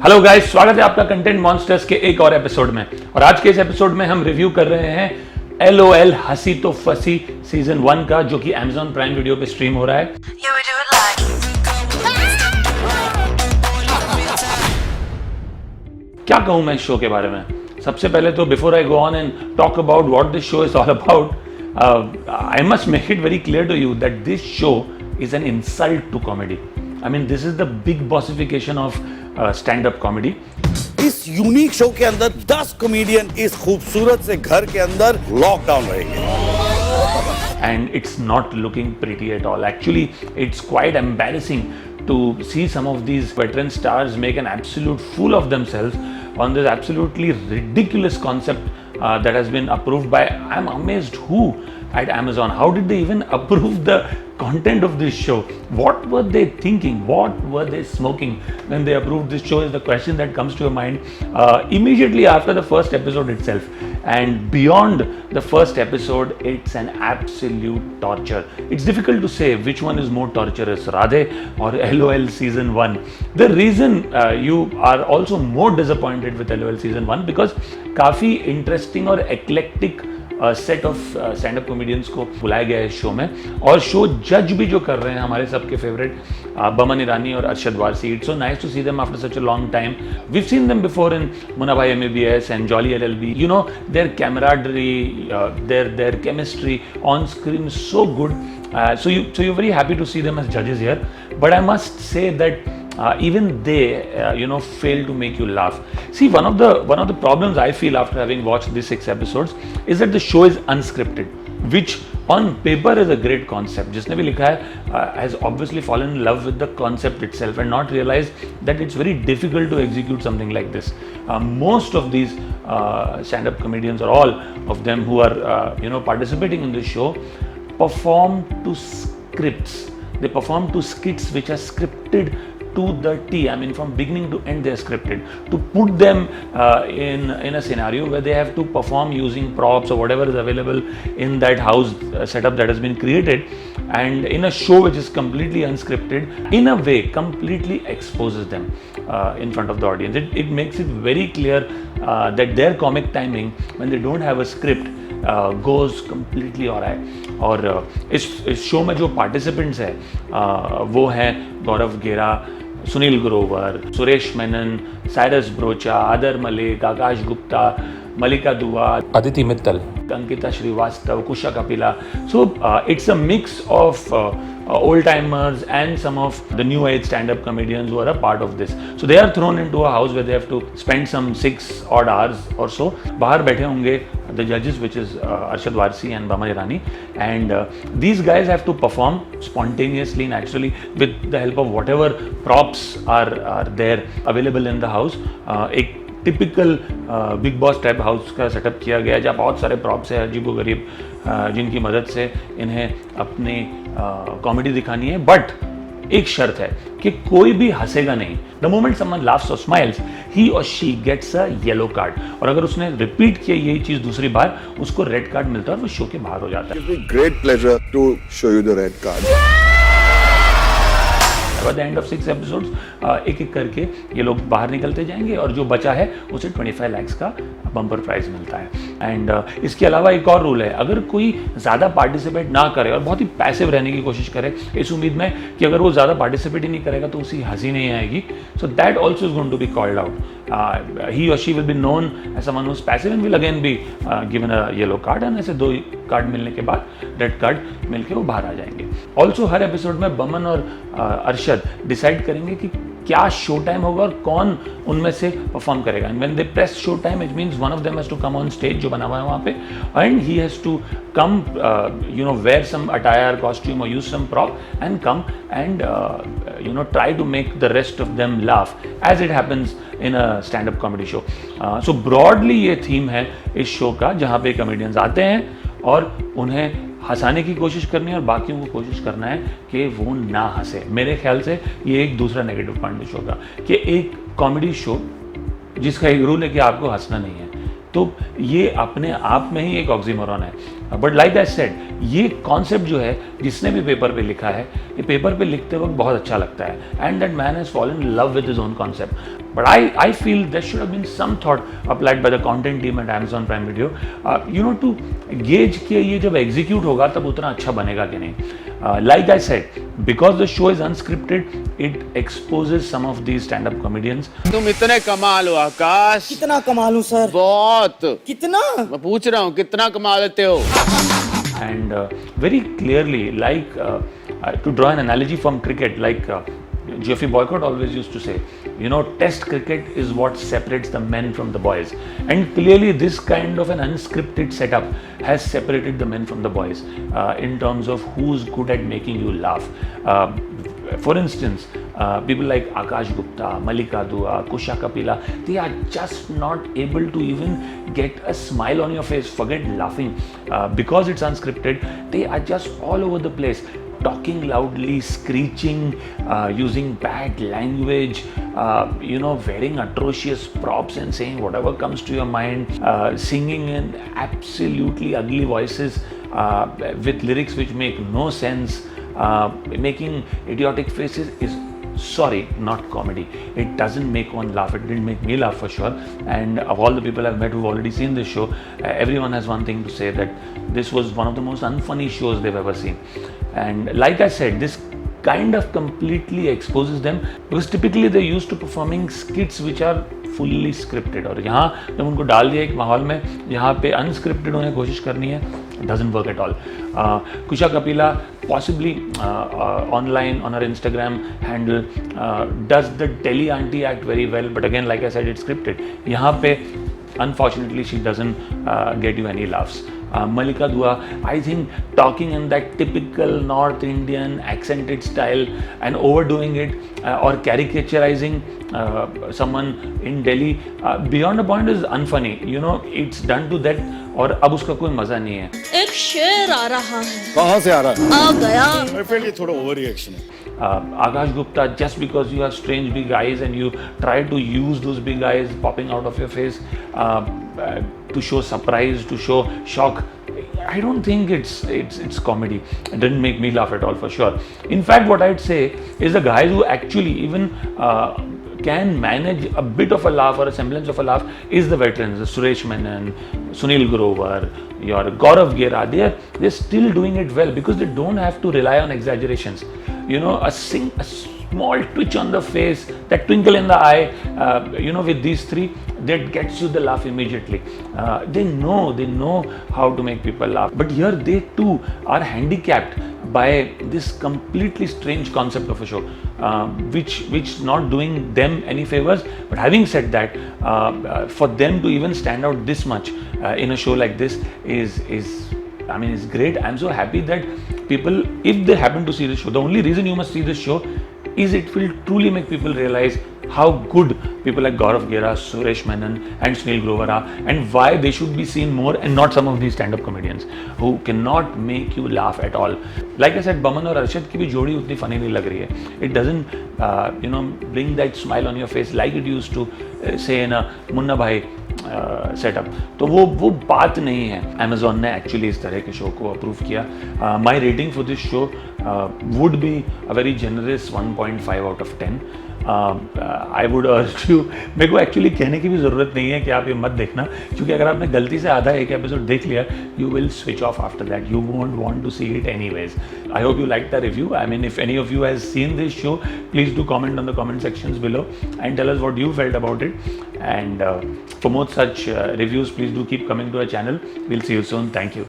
Hello guys, स्वागत है आपका कंटेंट मॉन्स्टर्स के एक और एपिसोड में। और आज के इस एपिसोड में हम रिव्यू कर रहे हैं LOL हंसी तो फंसी सीजन 1 का, जो कि Amazon प्राइम वीडियो पे स्ट्रीम हो रहा है। क्या कहूं मैं इस शो के बारे में। सबसे पहले तो before I go on and talk about what this show is all about, I must make it very clear to you that this show is an insult to comedy. I mean this is the big bossification of stand up comedy. इस unique show के अंदर 10 comedian इस खूबसूरत से घर के अंदर lockdown रहेंगे। And it's not looking pretty at all. Actually, it's quite embarrassing to see some of these veteran stars make an absolute fool of themselves on this absolutely ridiculous concept that has been approved by, I'm amazed who at Amazon. How did they even approve the content of this show? What were they thinking? What were they smoking when they approved this show is the question that comes to your mind immediately after the first episode itself. And beyond the first episode, it's an absolute torture. It's difficult to say which one is more torturous, Radhe or LOL season 1. The reason you are also more disappointed with LOL season 1 because काफ़ी interesting और eclectic set of stand up comedians को बुलाया गया है इस show में। और show जज भी जो कर रहे हैं हमारे सबके फेवरेट बमन ईरानी और Arshad Warsi. It's so nice to see them after such a long time. We seen them before in Munna Bhai MBBS and Jolly LLB। You know their camaraderie, their chemistry on screen so good. So you're very happy to see them as judges here, but I must say that even they fail to make you laugh. See, one of the problems I feel after having watched these 6 episodes is that the show is unscripted, which on paper is a great concept. जिसने भी लिखा है has obviously fallen in love with the concept itself and not realized that it's very difficult to execute something like this. Most of these stand-up comedians, or all of them who are participating in this show, perform to scripts. They perform to skits which are scripted to the T. I mean, from beginning to end they are scripted. To put them in a scenario where they have to perform using props or whatever is available in that house setup that has been created, and in a show which is completely unscripted, in a way completely exposes them in front of the audience. It makes it very clear that their comic timing, when they don't have a script, goes completely हो रहा है। और इस show में जो participants हैं वो हैं गौरव गेरा, सुनील ग्रोवर, सुरेश मेनन, साइरस ब्रोचा, आदर मलिक, आकाश गुप्ता, मलिका दुआ, अदिति मित्तल, अंकिता श्रीवास्तव, कुशा Kapila. So it's a mix of old timers and some of the new age stand-up comedians who are a part of this. So they are thrown into a house where they have to spend some 6 odd hours or so. बाहर बैठे होंगे the judges, which is Arshad Warsi and Bama Irani, and these guys have to perform spontaneously, naturally, with the help of whatever props are there available in the house. एक typical big boss type house का setup किया गया है जहाँ बहुत सारे props है अजीबो गरीब, जिनकी मदद से इन्हें अपनी कॉमेडी दिखानी है। बट एक शर्त है कि कोई भी हंसेगा नहीं। द मोमेंट समवन लाफ्स और स्माइल्स, ही और she gets a yellow card, और अगर उसने रिपीट किया यही चीज दूसरी बार, उसको रेड कार्ड मिलता है और वो शो के बाहर हो जाता है। Great pleasure to show you the red card. By the end of 6 episodes, एक एक करके ये लोग बाहर निकलते जाएंगे और जो बचा है उसे 25 lakhs का बम्पर प्राइज मिलता है। एंड इसके अलावा एक और रूल है, अगर कोई ज़्यादा पार्टिसिपेट ना करे और बहुत ही पैसिव रहने की कोशिश करे इस उम्मीद में कि अगर वो ज़्यादा पार्टिसिपेट ही नहीं करेगा तो उसी हंसी नहीं आएगी, so that also is going to be called out. He or she will be known as someone who's passive and will again be given a yellow card, and ऐसे 2 कार्ड मिलने के बाद रेड कार्ड मिलके वो बाहर आ जाएंगे. Also हर episode में बमन और अरशद डिसाइड करेंगे कि क्या शो टाइम होगा और कौन उनमें से परफॉर्म करेगा. And when they press show time, it means one of them has to come on stage जो बना हुआ है वहाँ पे, and he has to come wear some attire, costume, or use some prop and come and try to make the rest of them laugh as it happens in a stand-up comedy show. So broadly ये theme है इस show का, जहाँ पे comedians आते हैं और उन्हें हंसाने की कोशिश करनी है और बाकियों को कोशिश करना है कि वो ना हंसे. मेरे ख्याल से ये एक दूसरा नेगेटिव पॉइंट इस शो का, कि एक कॉमेडी शो जिसका एक रूल है कि आपको हंसना नहीं है, तो ये अपने आप में ही एक ऑक्सीमोरॉन है. बट लाइक आई सेड, ये कॉन्सेप्ट जो है जिसने भी पेपर पे लिखा है, ये पेपर पे लिखते वक्त बहुत अच्छा लगता है, and that man has fallen in love with his own concept. But I feel there should have been some thought applied by the content team at Amazon Prime Video, to gauge कि ये जब execute होगा तब उतना अच्छा बनेगा कि नहीं. Like I said, because the show is unscripted, it exposes some of these stand-up comedians. तुम इतने कमाल हो आकाश. कितना कमा लूं सर? बहुत. कितना? मैं पूछ रहा हूँ कितना कमा लेते हो? And very clearly, like to draw an analogy from cricket, like Geoffrey Boycott always used to say, test cricket is what separates the men from the boys. And clearly this kind of an unscripted setup has separated the men from the boys in terms of who's good at making you laugh. For instance, people like Akash Gupta, Malika Dua, Kusha Kapila, they are just not able to even get a smile on your face, forget laughing. Because it's unscripted, they are just all over the place, talking loudly, screeching, using bad language, wearing atrocious props and saying whatever comes to your mind, singing in absolutely ugly voices with lyrics which make no sense, making idiotic faces is, sorry, not comedy. It doesn't make one laugh. It didn't make me laugh for sure. And of all the people I've met who've already seen this show, everyone has one thing to say, that this was one of the most unfunny shows they've ever seen. And like I said, this kind of completely exposes them, because typically they're used to performing skits which are fully scripted. और यहाँ जब उनको डाल दिया एक माहौल में यहाँ पे unscripted होने की कोशिश करनी है, it doesn't work at all. Kusha Kapila possibly online on her Instagram handle does the Delhi auntie act very well, but again, like I said, it's scripted. यहाँ पे unfortunately she doesn't get you any laughs. Malika Dua, I think talking in that typical North Indian accented style and overdoing it or caricaturizing someone in Delhi beyond a point is unfunny. It's done to that, और अब उसका कोई मजा नहीं है. एक शेर आ रहा है. कहाँ से आ रहा है? आ गया. I feel ये थोड़ा ओवर रिएक्शन है. Akash Gupta, just because you have strange big eyes and you try to use those big eyes popping out of your face to show surprise, to show shock, I don't think it's comedy. It didn't make me laugh at all for sure. In fact, what I'd say is the guys who actually even can manage a bit of a laugh or a semblance of a laugh is the veterans, the Suresh Menon, Sunil Grover, your Gaurav Gera. They're still doing it well because they don't have to rely on exaggerations. A small twitch on the face, that twinkle in the eye, with these three, that gets you the laugh immediately. They know how to make people laugh. But here they too are handicapped by this completely strange concept of a show, which not doing them any favors. But having said that, for them to even stand out this much in a show like this is great. I'm so happy that people, if they happen to see this show, the only reason you must see this show is it will truly make people realize how good people like Gaurav Gera, Suresh Menon and Sunil Grover are, and why they should be seen more and not some of these stand-up comedians who cannot make you laugh at all. Like I said, Baman और अर्शद की भी जोड़ी उतनी funny नहीं लग रही है. It doesn't bring that smile on your face like it used to say in a Munna भाई सेटअप. तो वो बात नहीं है. Amazon ने एक्चुअली इस तरह के शो को अप्रूव किया. माई rating for this show would be a very generous 1.5 out of 10. I would urge you, मेरे को एक्चुअली कहने की भी ज़रूरत नहीं है कि आप ये मत देखना, क्योंकि अगर आपने गलती से आधा एक एपिसोड देख लिया, you will switch off after that. You won't want to see it anyways. I hope you like the review. I mean, if any of you has seen this show, please do comment on the comment sections below and tell us what you felt about it. And for more such reviews, please do keep coming to our channel. We'll see you soon. Thank you.